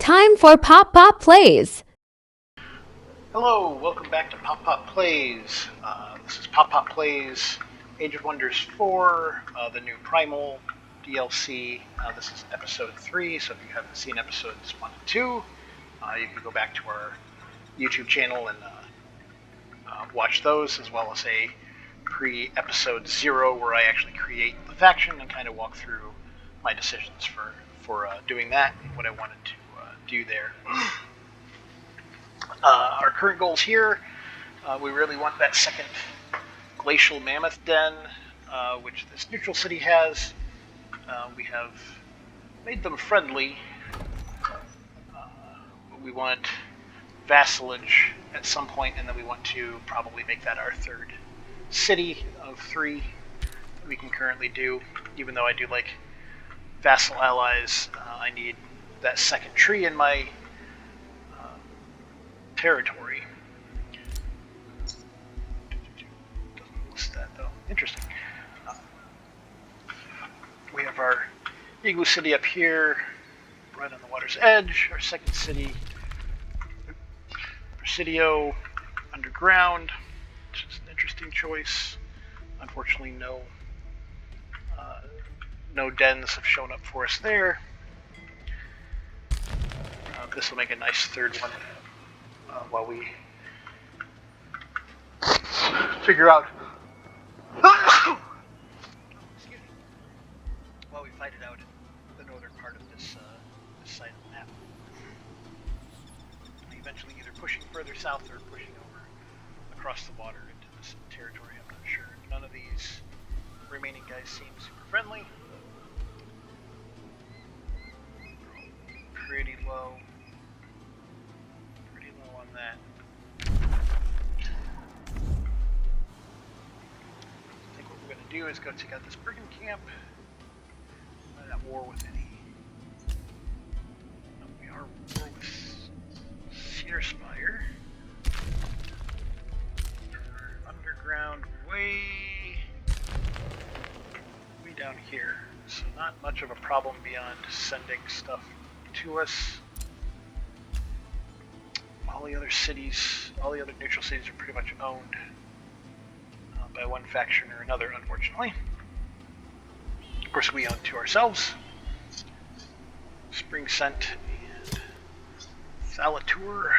Time for Pop Pop Plays. Hello, welcome back to Pop Pop Plays. This is Pop Pop Plays Age of Wonders 4, the new Primal DLC. This is episode 3, so if you haven't seen episodes 1 and 2, you can go back to our YouTube channel and watch those, as well as a pre-episode 0 where I actually create the faction and kind of walk through my decisions for doing that and what I wanted to do there. Our current goals here, we really want that second glacial mammoth den, which this neutral city has. We have made them friendly. We want vassalage at some point, and then we want to probably make that our third city of 3 that we can currently do. Even though I do like vassal allies, I need that second tree in my territory. Doesn't list that though. Interesting. We have our igloo city up here, right on the water's edge. Our second city, Presidio, underground, which is an interesting choice. Unfortunately, no dens have shown up for us there. This will make a nice third one while we figure out while we fight it out in the northern part of this side of the map. Eventually either pushing further south or pushing over across the water into this territory, I'm not sure. None of these remaining guys seem super friendly. Pretty low on that. I think what we're going to do is go check out this brigand camp. I'm not at war with any. We are at war with Cedar Spire. Underground way down here. So not much of a problem beyond sending stuff to us. All the other cities, all the other neutral cities are pretty much owned by one faction or another, unfortunately. Of course, we own 2 ourselves. Spring Scent and Thalatur.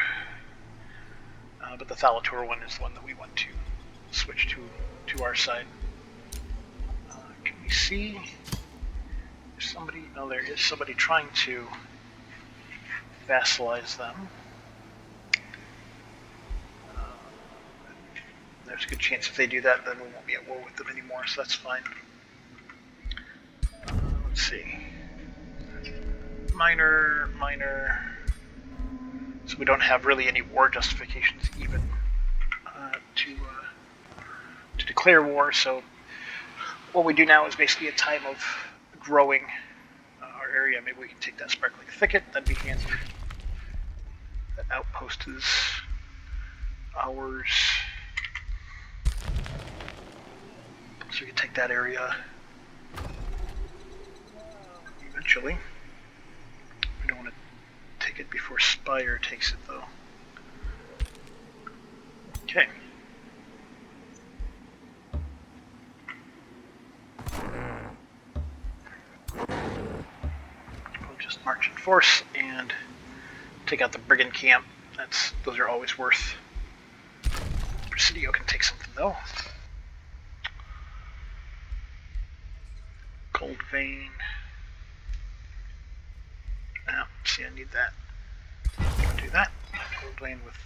But the Thalatur one is the one that we want to switch to our side. Can we see? There's somebody, no, there is somebody trying to vassalize them. There's a good chance if they do that, then we won't be at war with them anymore, so that's fine. Let's see. Minor. So we don't have really any war justifications even to declare war, so what we do now is basically a time of growing our area. Maybe we can take that sparkling thicket, that'd be handy. That outpost is ours. So we can take that area eventually. We don't want to take it before Spire takes it though. Okay. We'll just march in force and take out the brigand camp. Those are always worth. Presidio can take something though. Gold vein. See, I need that. I'll do that. Gold vein with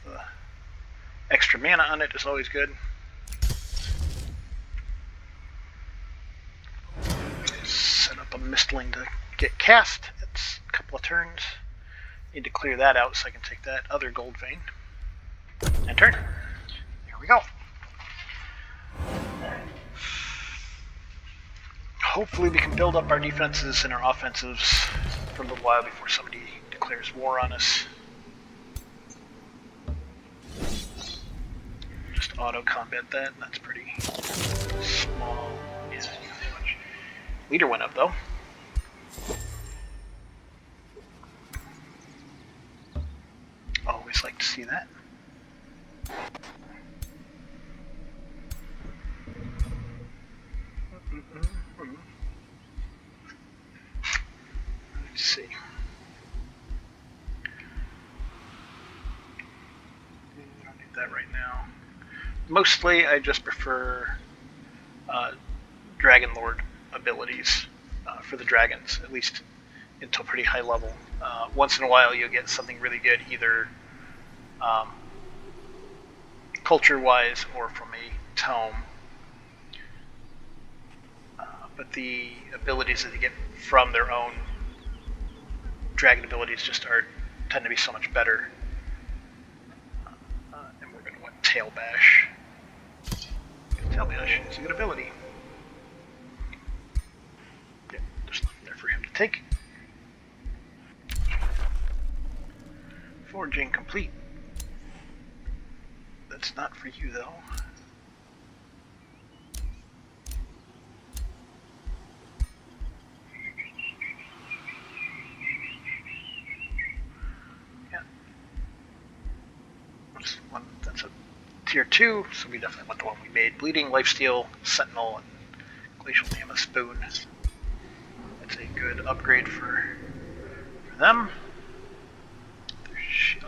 extra mana on it is always good. Set up a mistling to get cast. It's a couple of turns. Need to clear that out so I can take that other gold vein. And turn. Here we go. Hopefully we can build up our defenses and our offensives for a little while before somebody declares war on us. Just auto-combat that, that's pretty small. Yeah, not much. Leader went up though. Always like to see that. Let's see. I don't need that right now. Mostly, I just prefer Dragon Lord abilities for the dragons, at least until pretty high level. Once in a while, you'll get something really good, either culture-wise or from a tome. But the abilities that you get from their own dragon abilities just tend to be so much better. And we're going to want Tail Bash. Tail Bash is a good ability. Yeah, there's nothing there for him to take. Forging complete. That's not for you, though. Yeah. That's a tier 2, so we definitely want the one we made. Bleeding, Lifesteal, Sentinel, and Glacial Mammoth Spoon. That's a good upgrade for them.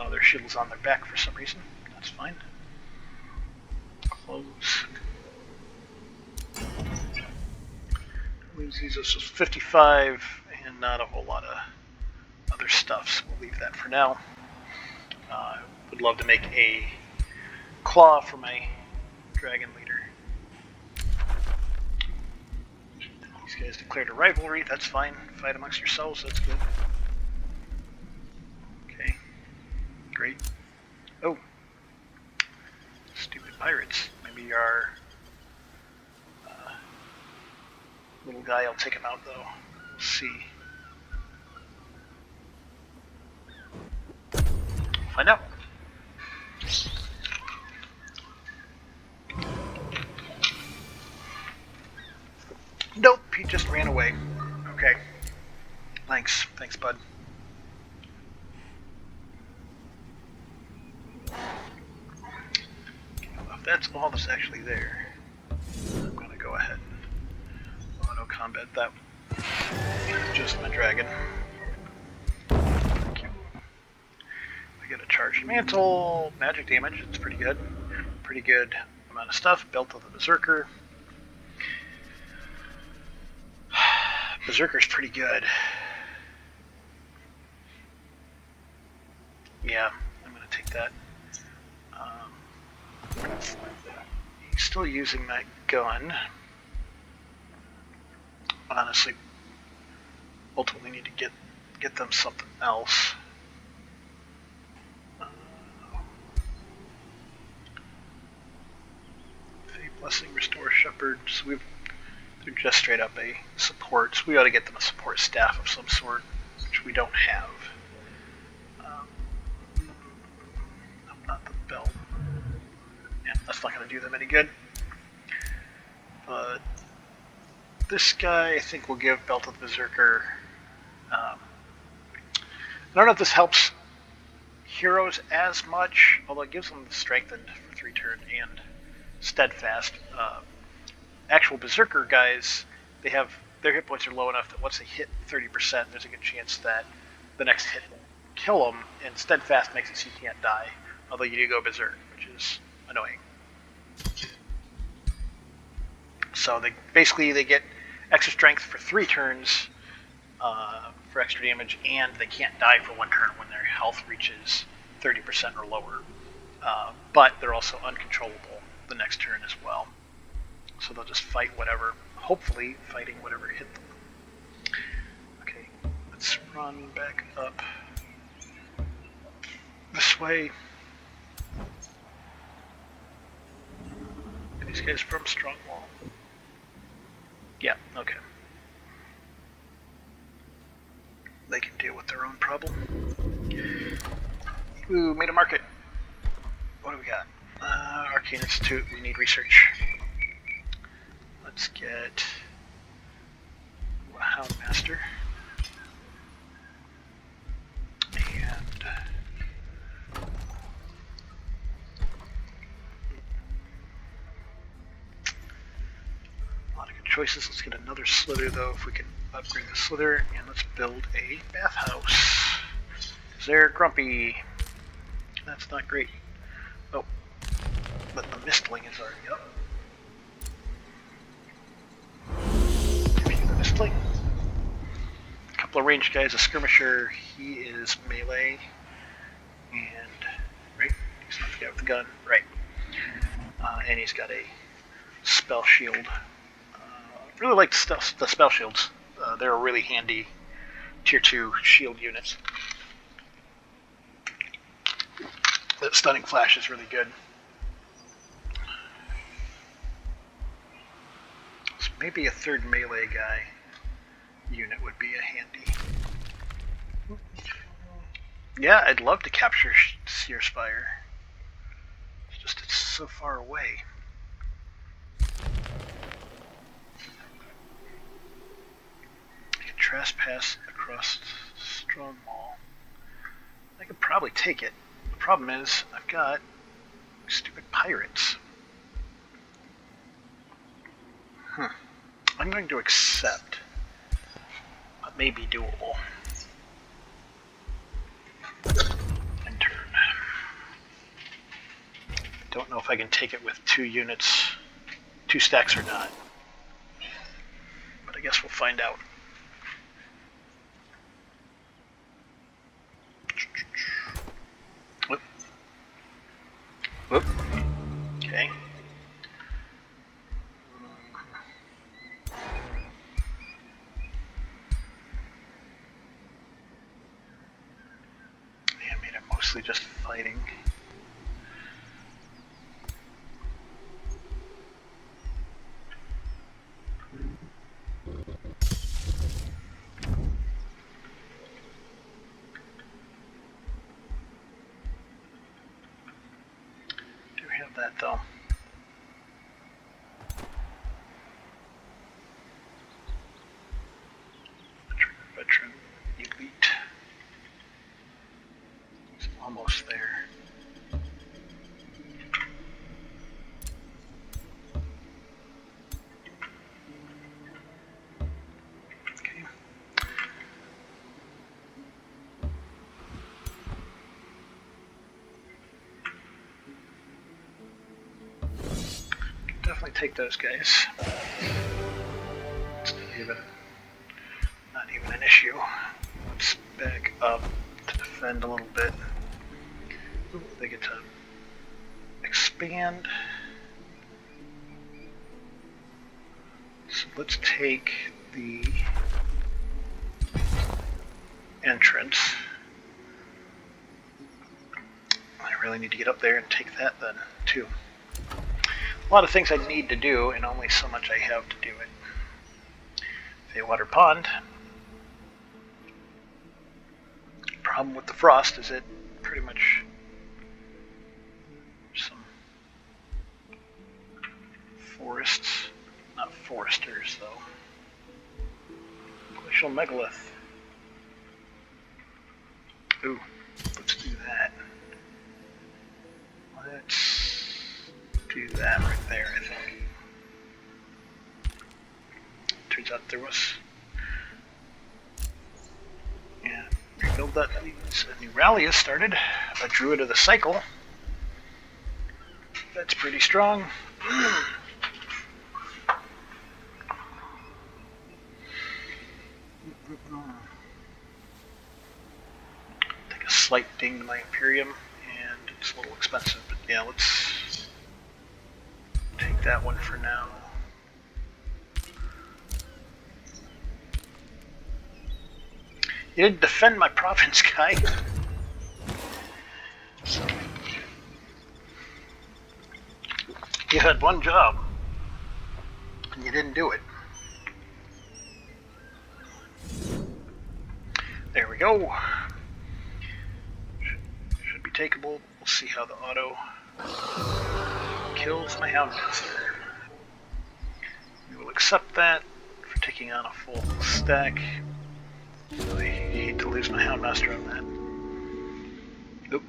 Their shield's on their back for some reason. That's fine. Close. Leaves these as 55 and not a whole lot of other stuff, so we'll leave that for now. Would love to make a claw for my dragon leader. These guys declared a rivalry, that's fine. Fight amongst yourselves, that's good. Okay, great. Oh, stupid pirates. Maybe our little guy will take him out, though. We'll see. Find out. Nope, he just ran away. Okay. Thanks, bud. Well, if that's all that's actually there, I'm gonna go ahead and auto-combat that. Just my dragon. Thank you. I get a charged mantle, magic damage, it's pretty good. Pretty good amount of stuff. Belt of the Berserker. Berserker's pretty good. Yeah, I'm gonna take that. He's still using that gun. Honestly, ultimately need to get them something else. Fate Blessing, Restore Shepherd. So they're just straight up a support. So we ought to get them a support staff of some sort, which we don't have. Not the belt. Yeah, that's not going to do them any good. But this guy, I think, will give Belt of the Berserker. I don't know if this helps heroes as much, although it gives them Strengthened for 3 turn and Steadfast. Actual Berserker guys, their hit points are low enough that once they hit 30%, there's a good chance that the next hit will kill them, and Steadfast makes it so you can't die, although you do go Berserk, which is annoying. So they get extra strength for 3 turns for extra damage, and they can't die for 1 turn when their health reaches 30% or lower. But they're also uncontrollable the next turn as well. So they'll just fight whatever, hopefully fighting whatever hit them. Okay, let's run back up this way. These guys from Strongwall. Yeah, okay. They can deal with their own problem. Ooh, made a market. What do we got? Arcane Institute, we need research. Let's get a Houndmaster. And choices. Let's get another slither though, if we can upgrade the slither, and let's build a bathhouse. Because they're grumpy. That's not great. Oh, but the mistling is already up. Defeat the mistling. A couple of ranged guys, a skirmisher, he is melee, and right, he's not the guy with the gun, right. And he's got a spell shield. Really like the spell shields. They're a really handy tier 2 shield units. The stunning flash is really good. So maybe a third melee guy unit would be a handy. Yeah, I'd love to capture Seer's Fire. It's just it's so far away. I could trespass across Strong Mall. I could probably take it. The problem is I've got stupid pirates. I'm going to accept, but may be doable. And turn. Don't know if I can take it with 2 units, 2 stacks or not. But I guess we'll find out. Whoop. Whoop. Okay. Yeah, I mean, I'm mostly just fighting. Do have that though. Veteran, elite. It's almost there. Okay. Definitely take those guys. It's not even an issue. Let's back up to defend a little bit. Ooh, they get to expand. So let's take the entrance. I really need to get up there and take that then, too. A lot of things I need to do, and only so much I have to do it. Feywater Pond. Problem with the frost is it pretty much some forests, not foresters though. Glacial megalith. Ooh, let's do that. Let's do that right there, I think. Turns out there was. Yeah, rebuild that means a new rally has started. A Druid of the Cycle. That's pretty strong. Take a slight ding to my Imperium, and it's a little expensive, but yeah, let's take that one for now. You didn't defend my province, guy. You had one job, and you didn't do it. There we go. Should be takeable. We'll see how the auto kills my Houndmaster. We will accept that for taking on a full stack. I hate to lose my Houndmaster on that. Oop.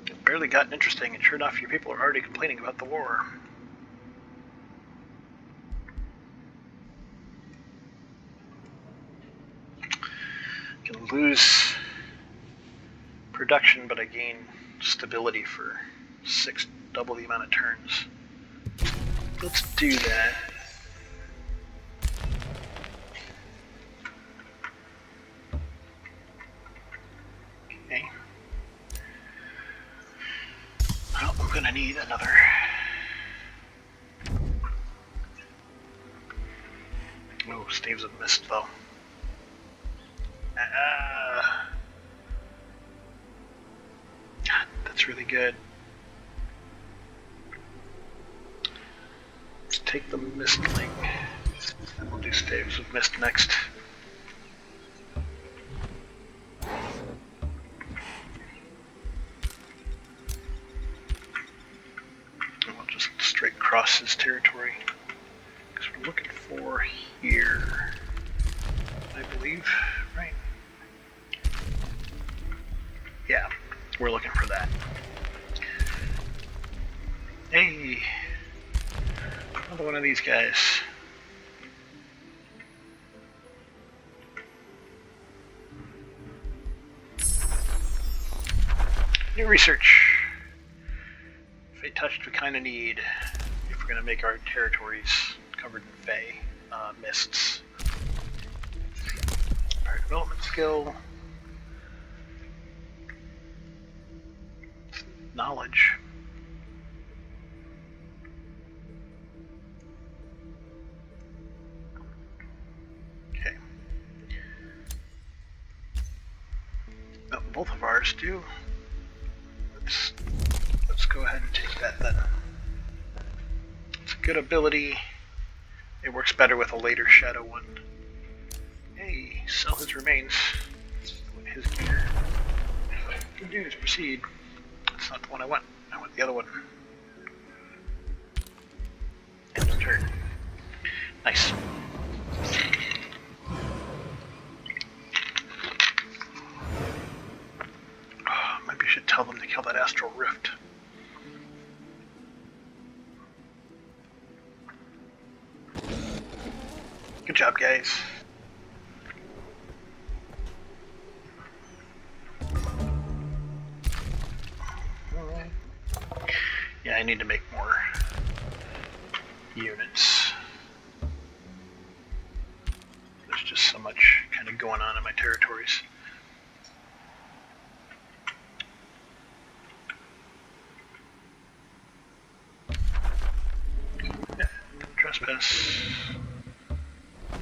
It barely gotten interesting, and sure enough, your people are already complaining about the war. can lose production, but I gain stability for 6, double the amount of turns. Let's do that. Okay. Well, I'm gonna need another. Oh, Staves of Mist, though. God, that's really good. Let's take the Mistling, and we'll do Staves of Mist next. And we'll just straight cross his territory. Because we're looking for here, I believe, right? Yeah, we're looking for that. Hey, another one of these guys. New research. Fey touched we kind of need if we're going to make our territories covered in Fey mists. Our development skill. Knowledge. Okay. Oh, both of ours do. Let's go ahead and take that then. It's a good ability. It works better with a later shadow one. Hey, sell his remains. His gear. Good news, proceed. That's not the one I want. I want the other one. End of turn. Nice. Maybe I should tell them to kill that Astral Rift. Good job, guys. Yeah, I need to make more units. There's just so much kind of going on in my territories. Yeah, trespass.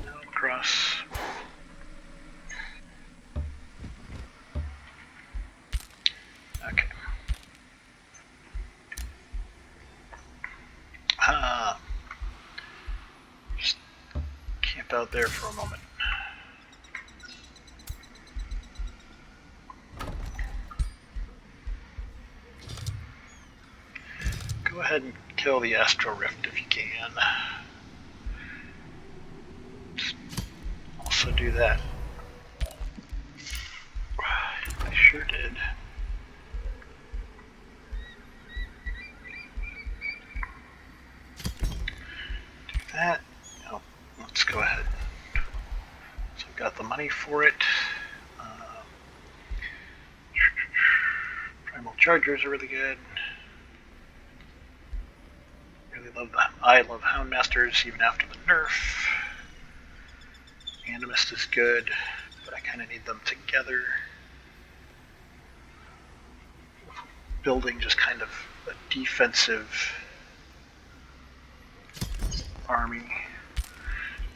Now cross. Okay. Just camp out there for a moment. Go ahead and kill the Astral Rift if you can. Just also do that. I sure did. Do that. Oh, let's go ahead. So I've got the money for it. Primal Chargers are really good. I love Houndmasters even after the nerf. Animist is good, but I kind of need them together. Building just kind of a defensive army.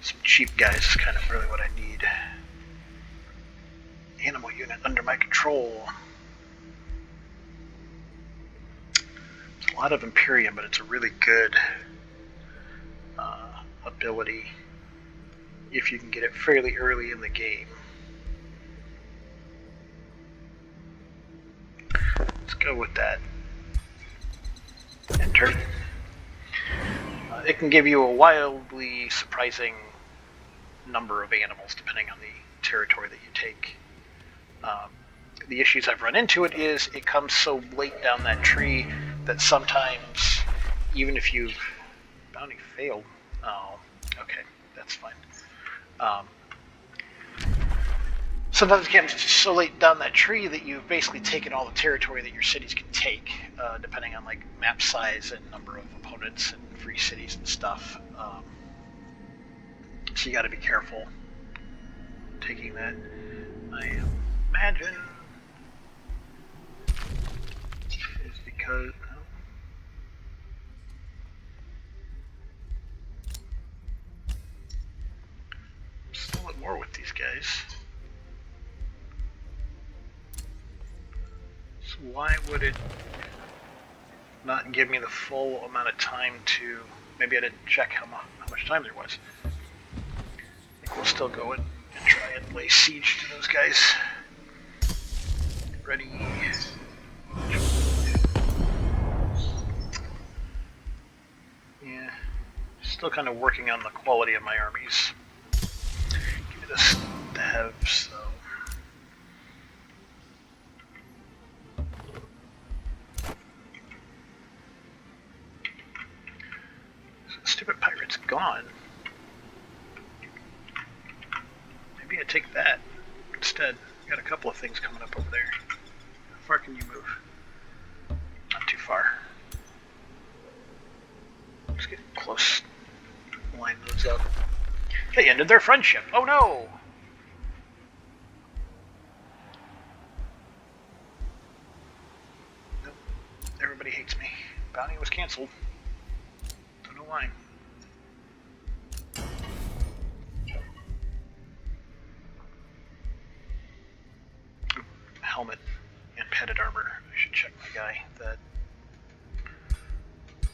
Some cheap guys is kind of really what I need. Animal unit under my control. It's a lot of Imperium, but it's a really good ability if you can get it fairly early in the game. Let's go with that. Enter. It can give you a wildly surprising number of animals depending on the territory that you take. The issues I've run into it is it comes so late down that tree that sometimes, even if you've bounty failed, oh, okay, that's fine. sometimes again, it's just so late down that tree that you've basically taken all the territory that your cities can take, depending on like map size and number of opponents and free cities and stuff. So you got to be careful taking that. I imagine is because I'm still at war with these guys. So why would it not give me the full amount of time to... Maybe I didn't check how much time there was. I think we'll still go in and try and lay siege to those guys. Ready. Yeah. Still kind of working on the quality of my armies. Give me this to have, so... Stupid pirate's gone. Maybe I take that instead. Got a couple of things coming up over there. How far can you move? Not too far. Just get close. Line those up. They ended their friendship. Oh no! Nope. Everybody hates me. Bounty was canceled. Don't know why. Helmet and padded armor. I should check my guy that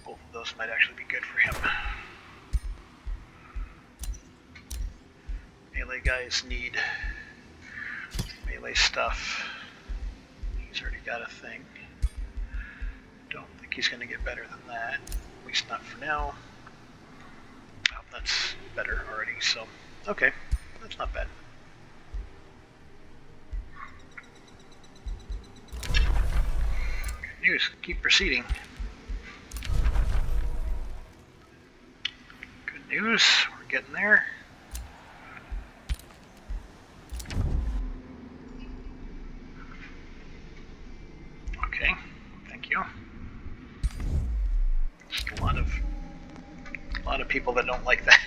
both of those might actually be good for him. Melee guys need melee stuff. He's already got a thing. Don't think he's going to get better than that. At least not for now. Oh, that's better already, so okay. That's not bad. Good news. Keep proceeding. Good news. We're getting there. Okay. Thank you. Just a lot of people that don't like that.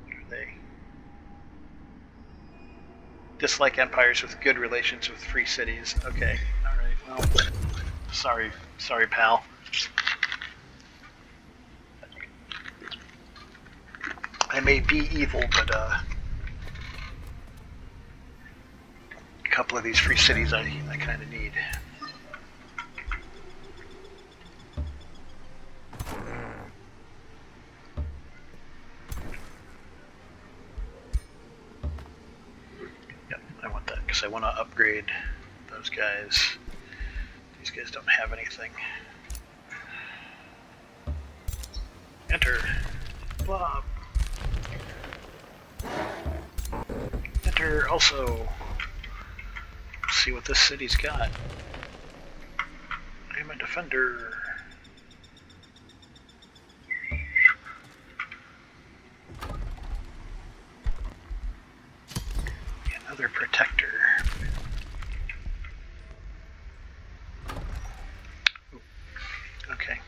What are they? Dislike empires with good relations with free cities. Okay. All right. Well, sorry, pal. I may be evil, but a couple of these free cities I kind of need. Yep, I want that because I want to upgrade those guys. These guys don't have anything. Enter. Blah. Enter also. See what this city's got. I'm a defender. Another protector. Ooh. Okay.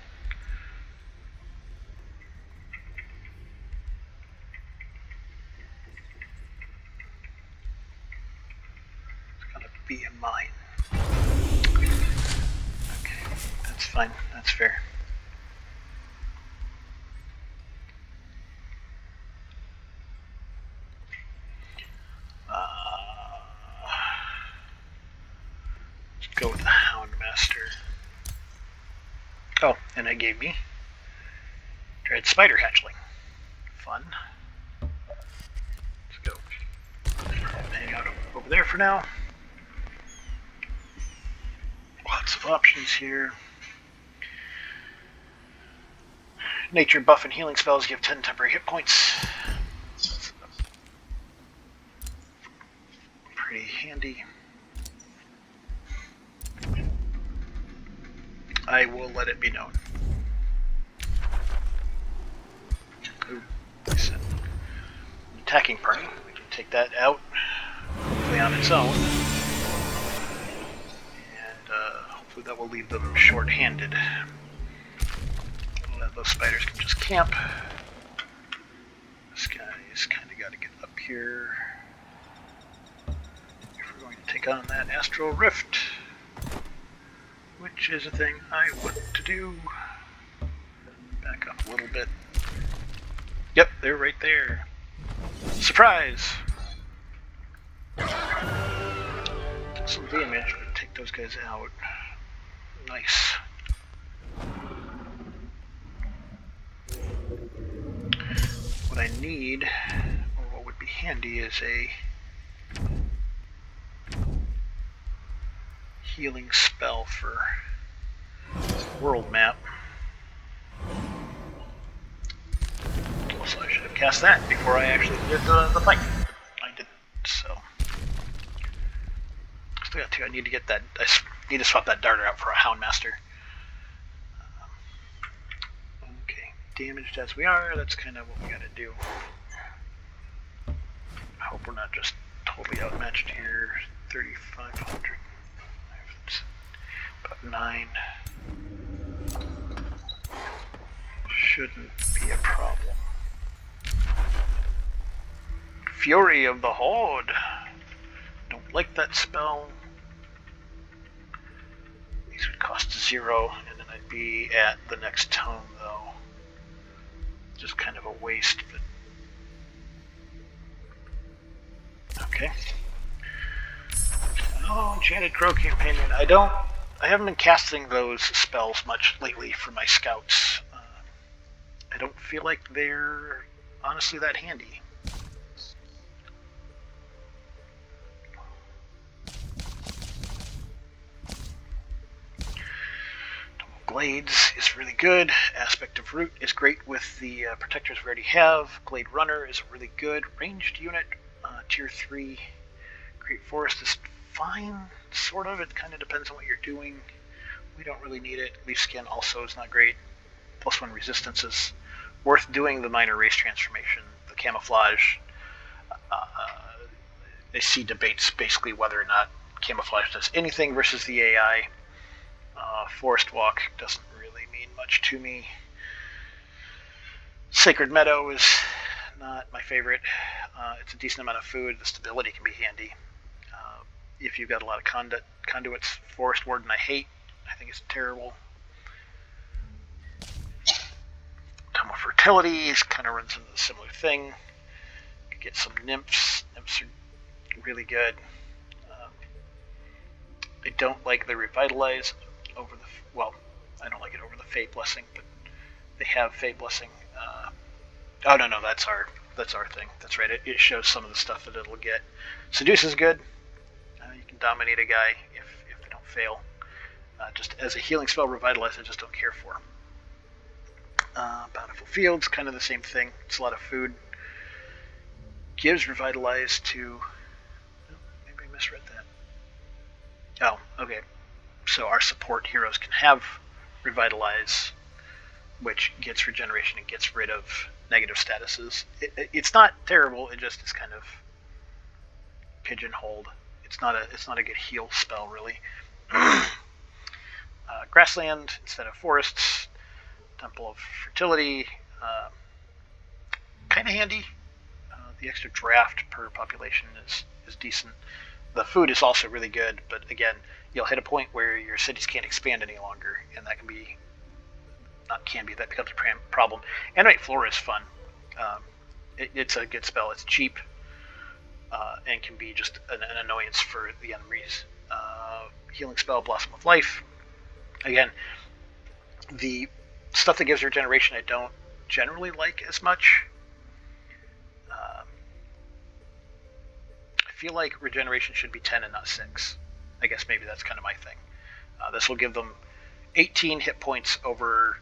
Be in mine. Okay, that's fine. That's fair. Let's go with the Houndmaster. Oh, and it gave me Dread Spider Hatchling. Fun. Let's go. Hang out over there for now. Lots of options here. Nature buff and healing spells give 10 temporary hit points. That's pretty handy. I will let it be known. Ooh, I said attacking party. We can take that out, hopefully on its own. And hopefully that will leave them short-handed. Those spiders can just camp. This guy's kind of got to get up here if we're going to take on that astral rift, which is a thing I want to do. Back up a little bit. Yep, they're right there. Surprise! Some damage, but take those guys out. Nice. What I need, or what would be handy, is a healing spell for world map. So I should have cast that before I actually did the fight. I didn't, so. Still got two. I need to get that. I need to swap that darter out for a Houndmaster. Okay, damaged as we are, that's kind of what we gotta do. I hope we're not just totally outmatched here. 3,500. About 9. Shouldn't be a problem. Fury of the Horde. Don't like that spell. These would cost 0, and then I'd be at the next tome, though. Just kind of a waste, but... Okay. Oh, Enchanted Crow Companion. I haven't been casting those spells much lately for my scouts. I don't feel like they're honestly that handy. Glades is really good. Aspect of Root is great with the protectors we already have. Glade Runner is really good. Ranged unit, tier 3. Great Forest is fine, sort of. It kind of depends on what you're doing. We don't really need it. Leaf Skin also is not great. +1 resistance is worth doing. The minor race transformation, the camouflage. I see debates basically whether or not camouflage does anything versus the AI. Forest Walk doesn't really mean much to me. Sacred Meadow is not my favorite. It's a decent amount of food. The stability can be handy. If you've got a lot of conduits, Forest Warden I hate. I think it's terrible. Tome of Fertility kind of runs into a similar thing. You could get some nymphs. Nymphs are really good. I don't like the Revitalize over the... Well, I don't like it over the Fate Blessing, but they have Fate Blessing. Oh, no, that's our thing. That's right. It shows some of the stuff that it'll get. Seduce is good. You can dominate a guy if they don't fail. Just as a healing spell, Revitalize I just don't care for. Bountiful Fields, kind of the same thing. It's a lot of food. Gives Revitalize to... Oh, maybe I misread that. Oh, okay. So our support heroes can have Revitalize, which gets regeneration and gets rid of negative statuses. It's not terrible. It just is kind of pigeonholed. It's not a good heal spell really. Grassland instead of forests. Temple of Fertility, kind of handy. The extra draft per population is decent. The food is also really good, but again, you'll hit a point where your cities can't expand any longer, and that becomes a problem. Animate Flora is fun. It's a good spell. It's cheap, and can be just an annoyance for the enemies. Healing spell, Blossom of Life. Again, the stuff that gives regeneration I don't generally like as much. I feel like regeneration should be 10 and not 6. I guess maybe that's kind of my thing. This will give them 18 hit points over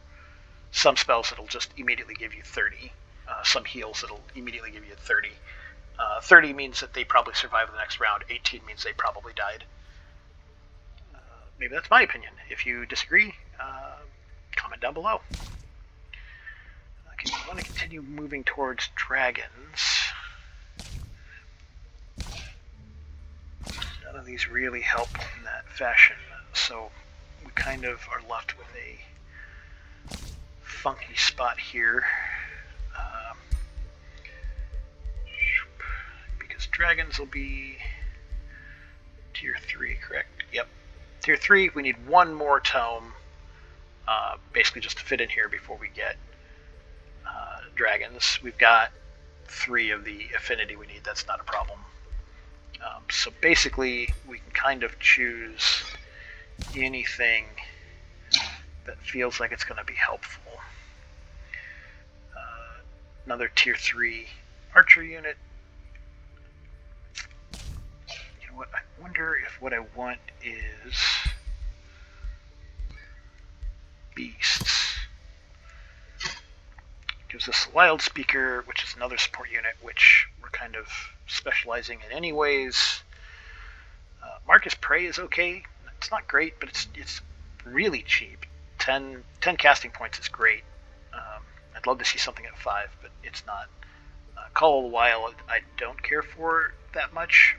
some spells that'll just immediately give you 30. Some heals that'll immediately give you 30. 30 means that they probably survive the next round. 18 means they probably died. Maybe that's my opinion. If you disagree, comment down below. Okay, I want to continue moving towards dragons. of these really help in that fashion. So we kind of are left with a funky spot here. Because dragons will be tier 3, correct? Yep. Tier 3, we need one more tome, basically just to fit in here before we get dragons. We've got 3 of the affinity we need, that's not a problem. So basically, we can kind of choose anything that feels like it's going to be helpful. Another tier 3 archer unit. You know what? I wonder if what I want is beasts. Gives us a wild speaker, which is another support unit, which we're kind of specializing in anyways. Marcus Prey is okay. It's not great, but it's really cheap. 10 casting points is great. I'd love to see something at 5, but it's not. Call of the Wild, I don't care for that much.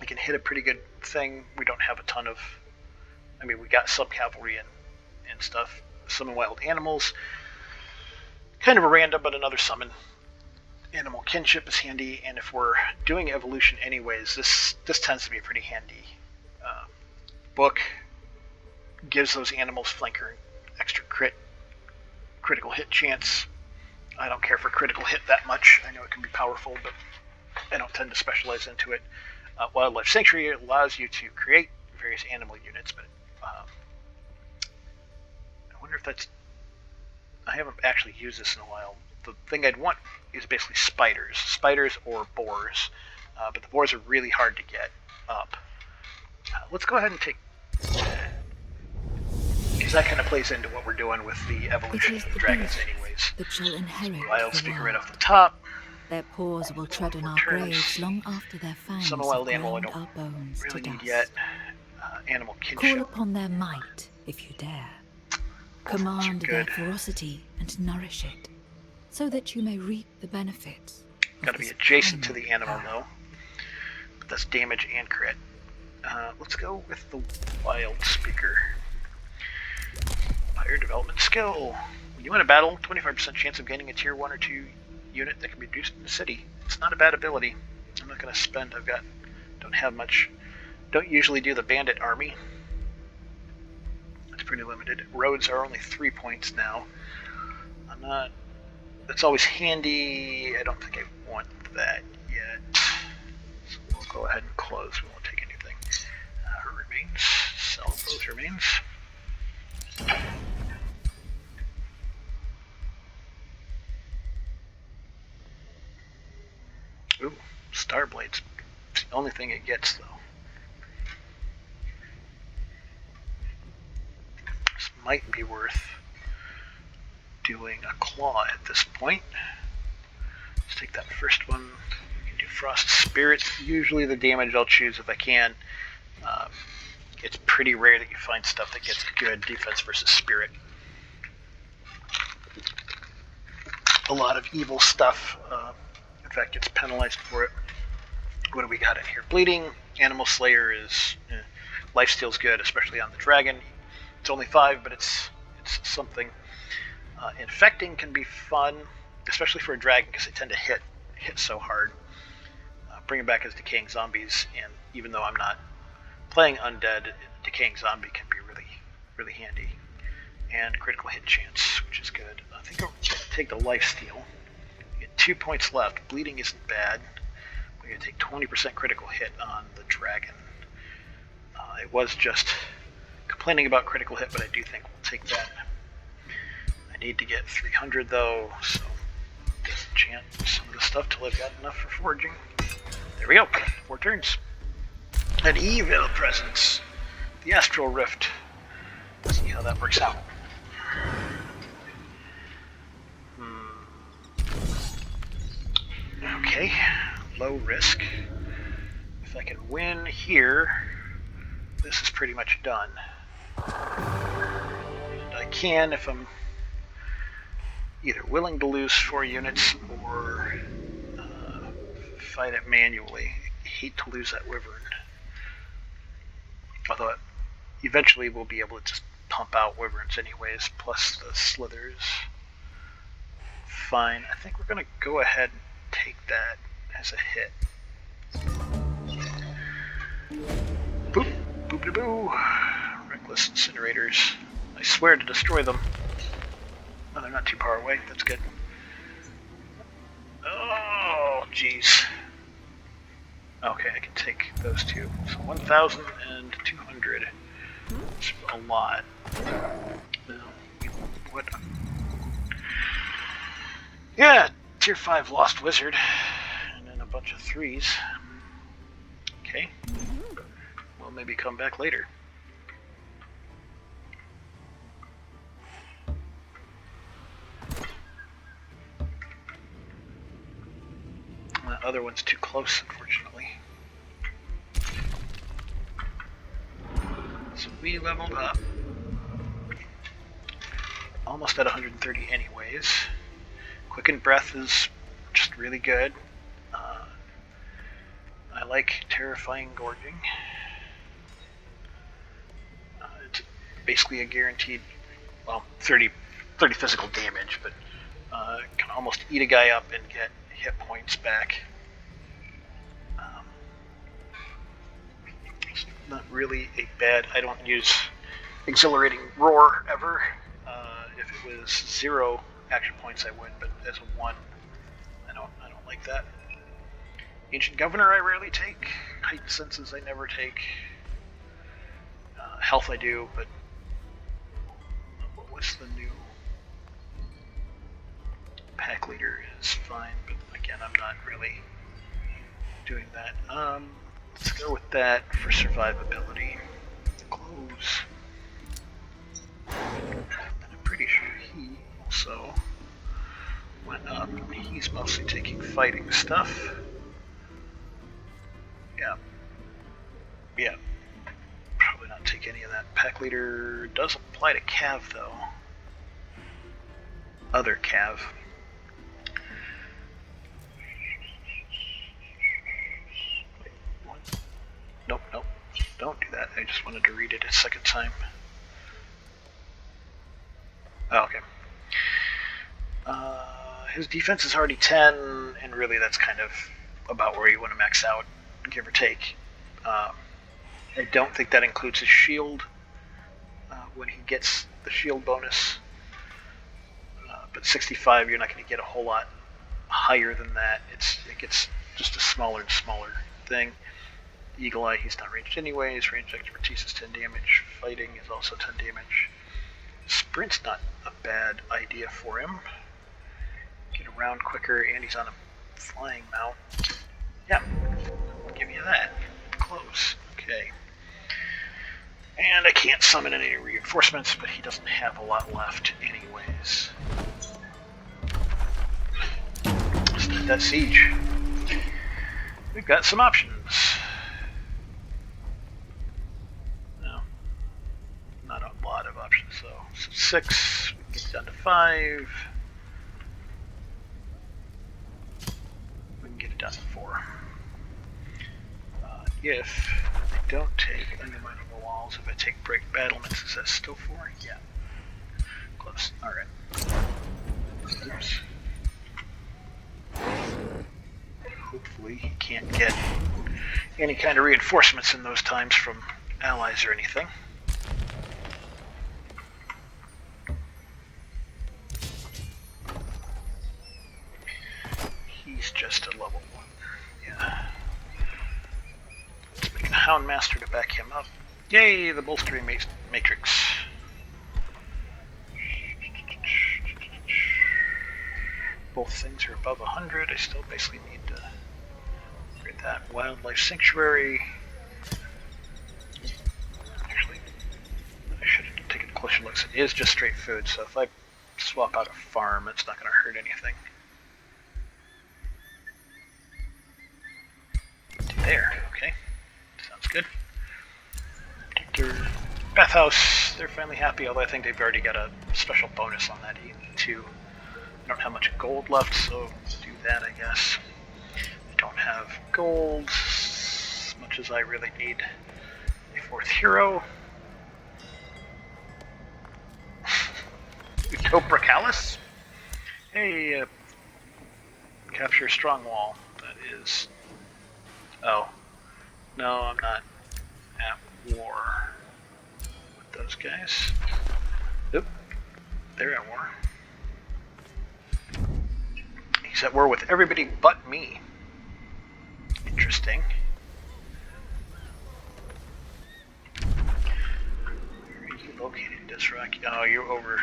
I can hit a pretty good thing. We don't have a ton of... I mean, we got sub-cavalry and stuff. Summon wild animals. Kind of a random, but another summon. Animal kinship is handy, and if we're doing evolution anyways, this tends to be a pretty handy book. Gives those animals flanker extra critical hit chance. I don't care for critical hit that much. I know it can be powerful, but I don't tend to specialize into it. Wildlife Sanctuary allows you to create various animal units, but I wonder if that's... I haven't actually used this in a while. The thing I'd want is basically spiders or boars, but the boars are really hard to get up. Let's go ahead and take... because that kind of plays into what we're doing with the evolution of the dragons anyways. That shall inherit Wild the speaker world. right off the top. Their paws will tread on our Returns. graves long after their fangs Some have wild animal I ground don't our bones really to need dust. yet. Animal Call kinship. upon their might, if you dare. Both of those are Command their good. ferocity and nourish it, so that you may reap the benefits. of Got to be this adjacent to primal the animal power. though. But that's damage and crit. Let's go with the wild speaker. Higher development skill. When you win a battle, 25% chance of gaining a tier 1 or 2 unit that can be reduced in the city. It's not a bad ability. I'm not going to spend. Don't have much. Don't usually do the bandit army. It's pretty limited. Roads are only 3 points now. I'm not... That's always handy. I don't think I want that yet. So we'll go ahead and close. We won't take anything. Her remains. Sell those remains. Ooh, Starblade's the only thing it gets, though. This might be worth doing a claw at this point. Let's take that first one. We can do Frost Spirit. Usually the damage I'll choose if I can. It's pretty rare that you find stuff that gets good defense versus Spirit. A lot of evil stuff. In fact, gets penalized for it. What do we got in here? Bleeding. Animal Slayer is... Lifesteal's good, especially on the dragon. It's only 5, but it's something. Infecting can be fun, especially for a dragon, because they tend to hit so hard. Bring it back as decaying zombies, and even though I'm not playing undead, decaying zombie can be really handy. And critical hit chance, which is good. I think I'll take the lifesteal. You get 2 points left. Bleeding isn't bad. We're going to take 20% critical hit on the dragon. It was just complaining about critical hit, but I do think we'll take that. I need to get 300 though, so doesn't chant some of the stuff till I've got enough for foraging. There we go. 4 turns. An evil presence. The Astral Rift. Let's see how that works out. Okay, low risk. If I can win here, this is pretty much done. And I can if I'm either willing to lose 4 units or fight it manually. I hate to lose that Wyvern. Although eventually we'll be able to just pump out wyverns anyways, plus the slithers. Fine. I think we're going to go ahead and take that as a hit. Boop. Boop-de-boo. Reckless incinerators. I swear to destroy them. Oh, they're not too far away. That's good. Oh, jeez. Okay, I can take those two. So 1,200. It's a lot. What? Yeah, tier 5 Lost Wizard. And then a bunch of 3s. Okay. We'll maybe come back later. The other one's too close, unfortunately. So we leveled up. Almost at 130 anyways. Quicken Breath is just really good. I like Terrifying Gorging. It's basically a guaranteed, well, 30 physical damage, but can almost eat a guy up and get hit points back. It's not really a bad. I don't use Exhilarating Roar ever. If it was 0 action points, I would, but as a 1, I don't like that. Ancient Governor I rarely take. Heightened Senses I never take. Health I do, but what was the new pack leader is fine, but again, I'm not really doing that. Let's go with that for survivability. Close. And I'm pretty sure he also went up. He's mostly taking fighting stuff. Yeah. Probably not take any of that. Pack leader does apply to Cav though. Other Cav. Wait, what? Nope. Don't do that. I just wanted to read it a second time. Oh, okay. His defense is already 10, and really that's kind of about where you want to max out, give or take. I don't think that includes his shield when he gets the shield bonus. But 65, you're not going to get a whole lot higher than that. It gets just a smaller and smaller thing. Eagle Eye, he's not ranged anyways. Ranged expertise is 10 damage. Fighting is also 10 damage. Sprint's not a bad idea for him. Get around quicker, and he's on a flying mount. Yeah, I'll give you that. Close. Okay. And I can't summon any reinforcements, but he doesn't have a lot left anyways. Start that siege. We've got some options. No. Not a lot of options, so 6, we can get down to 5. We can get it down to 4. If I don't take Undermining the Walls, if I take Break Battlements, is that still 4? Yeah. Close. Alright. Oops. Hopefully he can't get any kind of reinforcements in those times from allies or anything. He's just a level 1. Yeah. Let's make a Houndmaster to back him up. Yay, the bolstering matrix. Both things are above 100. I still basically need to upgrade that. Wildlife Sanctuary. Actually, I should have taken a closer look. It is just straight food, so if I swap out a farm, it's not going to hurt anything. There, okay. Sounds good. Bathhouse, they're finally happy, although I think they've already got a special bonus on that too. I don't have much gold left, so do that, I guess. I don't have gold as much as I really need a fourth hero. Utobracalis? Hey, capture strong wall. That is... Oh. No, I'm not at war with those guys. Oop. They're at war. He's at war with everybody but me. Interesting. Where are you located, Disrock? Oh, you're over...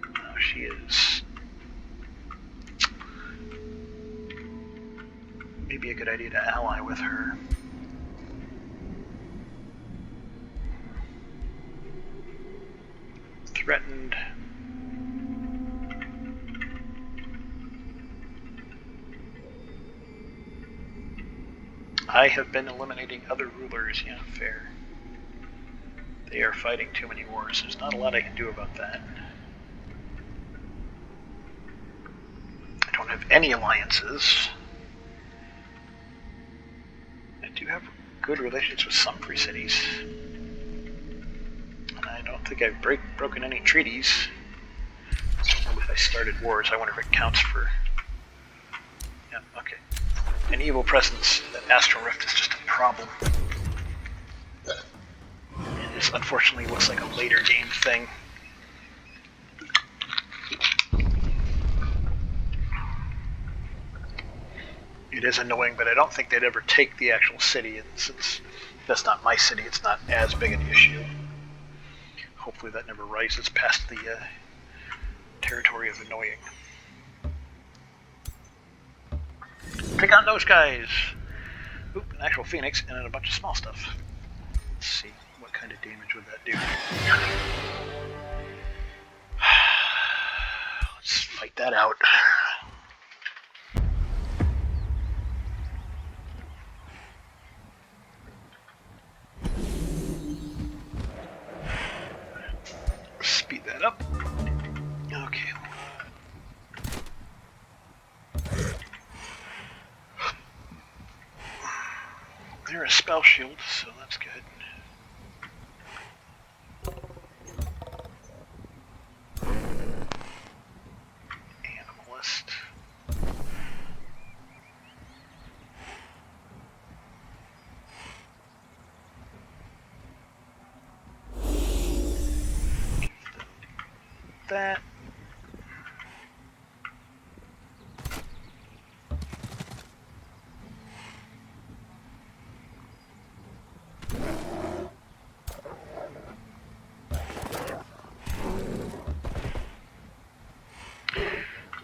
Oh, she is... Maybe a good idea to ally with her. Threatened. I have been eliminating other rulers. Yeah, fair. They are fighting too many wars. There's not a lot I can do about that. I don't have any alliances. I do have good relations with some free cities. And I don't think I've broken any treaties. If I started wars, I wonder if it counts for... Yeah, okay. An evil presence, that Astral Rift is just a problem. This unfortunately looks like a later game thing. It is annoying, but I don't think they'd ever take the actual city, and since that's not my city, it's not as big an issue. Hopefully that never rises past the territory of annoying. Take on those guys! Oop, an actual phoenix and then a bunch of small stuff. Let's see, what kind of damage would that do? Let's fight that out. Speed that up. Okay. They're a spell shield, so that's good. Animalist. That.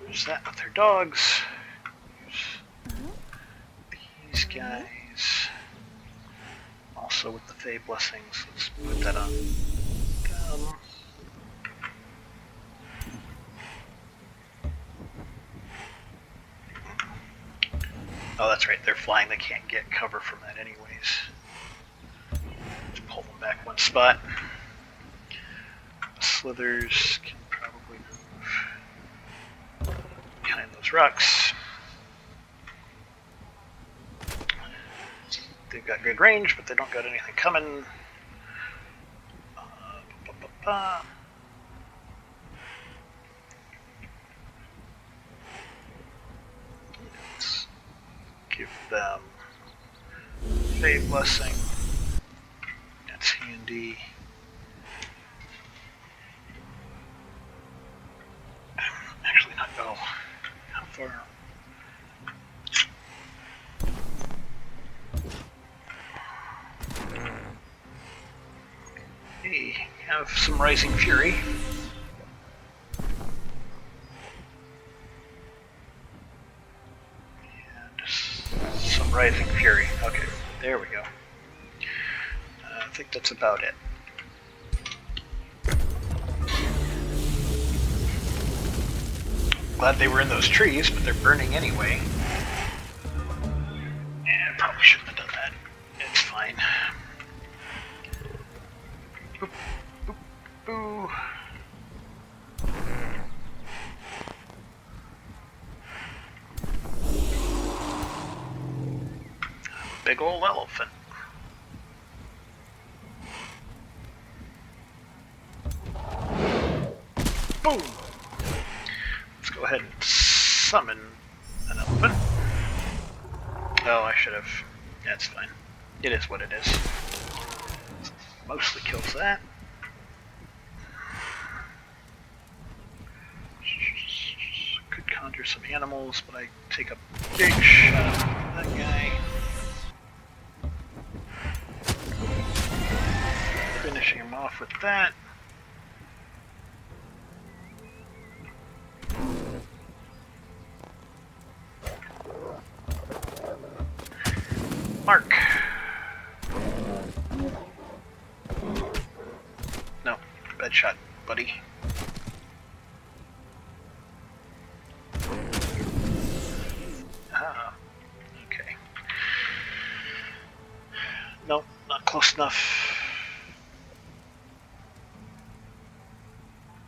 There's that with their dogs. These guys. Also with the Fey Blessings. Let's put that on them. Oh, that's right, they're flying, they can't get cover from that anyways. Let's pull them back one spot. Slithers can probably move behind those rocks. They've got good range, but they don't got anything coming. Let's give them Fey Blessing. That's handy. Actually not go. How far? Hey, have some Rising Fury. Some Rising Fury. Okay, there we go. I think that's about it. Glad they were in those trees, but they're burning anyway. Yeah, probably shouldn't have done that. It's fine. Boop, boop, boo. Big ol' elephant. Boom! Let's go ahead and summon an elephant. Oh, I should have. That's fine. It is what it is. Mostly kills that. Could conjure some animals, but I take a big shot at that guy. Finishing him off with that. Mark. No, bad shot, buddy. Ah, okay. Nope, not close enough.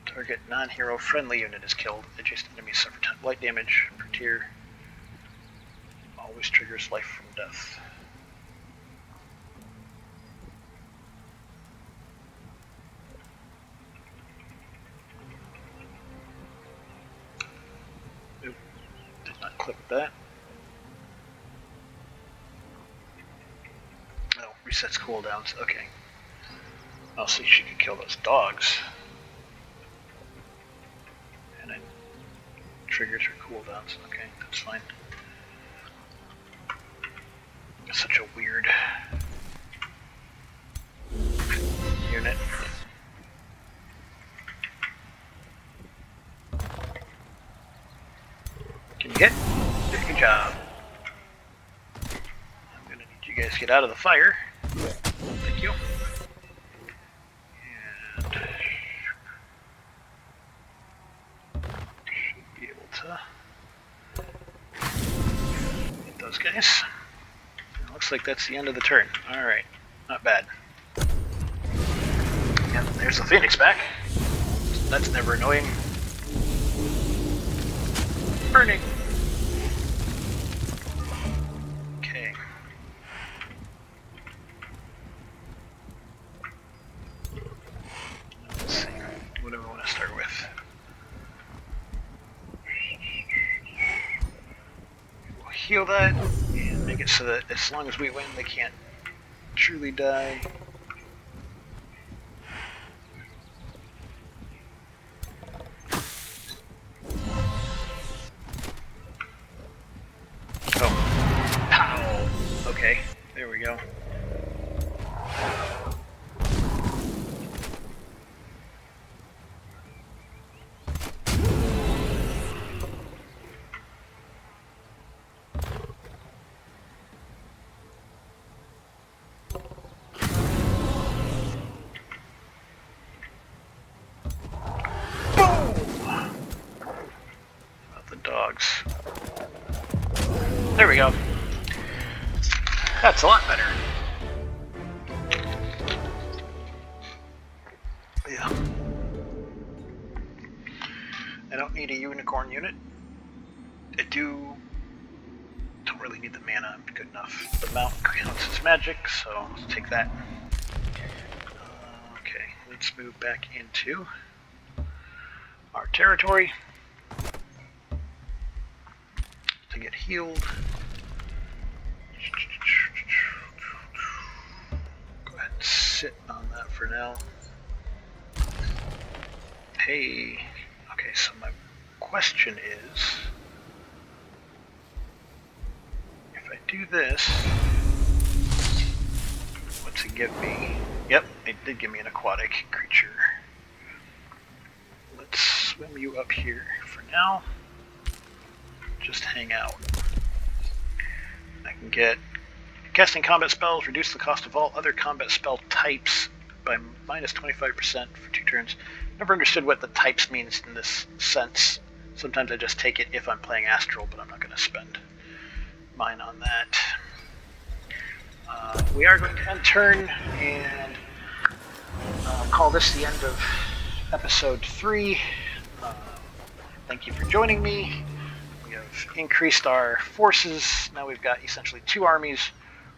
Target non-hero friendly unit is killed. Adjacent enemies suffer light damage per tier. Always triggers life from death. Oop, did not click that. Oh, resets cooldowns. Okay. I'll see she can kill those dogs. And it triggers her cooldowns. Okay, that's fine. Such a weird unit. Can you hit? Good job. I'm gonna need you guys to get out of the fire. Thank you. And should be able to hit those guys. Looks like that's the end of the turn. Alright, not bad. Yep, there's the Phoenix back. That's never annoying. Burning! Okay. Let's see. What do we want to start with? We'll heal that. Make it so that as long as we win, they can't truly die. Oh. Pow! Okay, there we go. Dogs. There we go. That's a lot better. Yeah. I don't need a unicorn unit. I don't really need the mana, I'm good enough. The mount counts as magic, so let's take that. Okay, let's move back into our territory. To get healed. Go ahead and sit on that for now. Hey, okay, so my question is, if I do this, what's it give me? Yep, it did give me an aquatic creature. Let's swim you up here for now. Just hang out. I can get casting combat spells, reduce the cost of all other combat spell types by minus 25% for 2 turns. Never understood what the types means in this sense. Sometimes I just take it if I'm playing Astral, but I'm not going to spend mine on that. We are going to end turn and call this the end of episode 3. Thank you for joining me. Increased our forces. Now we've got essentially 2 armies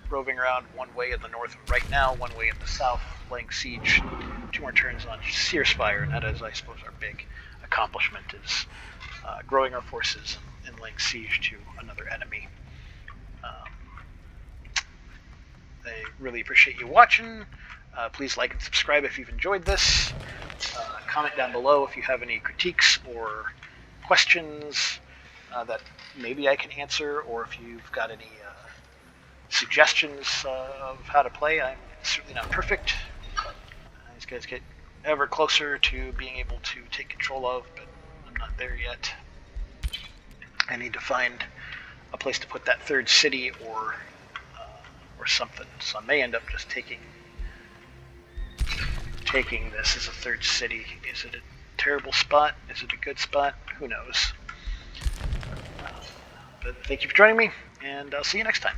roving around, one way in the north right now, one way in the south, laying siege 2 more turns on Seer's Fire, and that is, I suppose, our big accomplishment is growing our forces and laying siege to another enemy. I really appreciate you watching. Please like and subscribe if you've enjoyed this. Comment down below if you have any critiques or questions that maybe I can answer, or if you've got any suggestions of how to play. I'm certainly not perfect. These guys get ever closer to being able to take control of, but I'm not there yet. I need to find a place to put that third city or something. So I may end up just taking this as a third city. Is it a terrible spot? Is it a good spot? Who knows? But thank you for joining me, and I'll see you next time.